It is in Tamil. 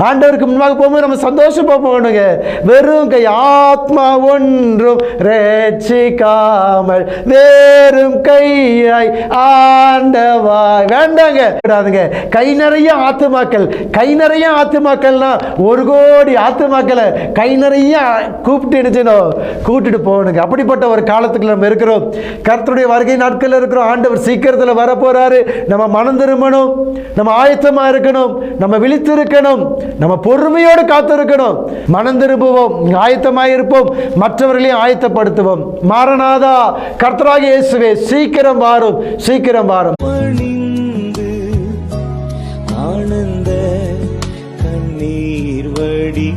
ஆண்டவருக்கு முன்பாக போகும்போது நம்ம சந்தோஷமா போகணுங்க. வெறும் கை, ஆத்மா ஒன்றும் ரட்சிக்காமல் வேறும் கையாய் ஆண்டவா வேண்டாங்க, விடாதுங்க. கை நிறைய ஆத்துமாக்கள், கை நிறைய ஆத்துமாக்கள்னா 1 கோடி ஆத்துமாக்களை கை நிறைய கூட்டிட்டு போகணுங்க. அப்படிப்பட்ட ஒரு காலத்துக்கு நம்ம இருக்கிறோம். கர்த்தருடைய வருகை நாட்கள் இருக்கிறோம். ஆண்டவர் சீக்கிரத்தில் வர போறாரு. நம்ம மனம் திரும்பணும், நம்ம ஆயத்தமா இருக்கணும், நம்ம விழித்திருக்கணும், நம்ம பொறுமையோடு காத்திருக்கணும். மனம் திரும்புவோம், ஆயத்தமாய் இருப்போம், மற்றவர்களையும் ஆயத்தப்படுத்துவோம். மாரநாதா, கர்த்தராகிய இயேசுவே, சீக்கிரம் வாரும், சீக்கிரம் வாரும். ஆனந்த கண்ணீர் வடி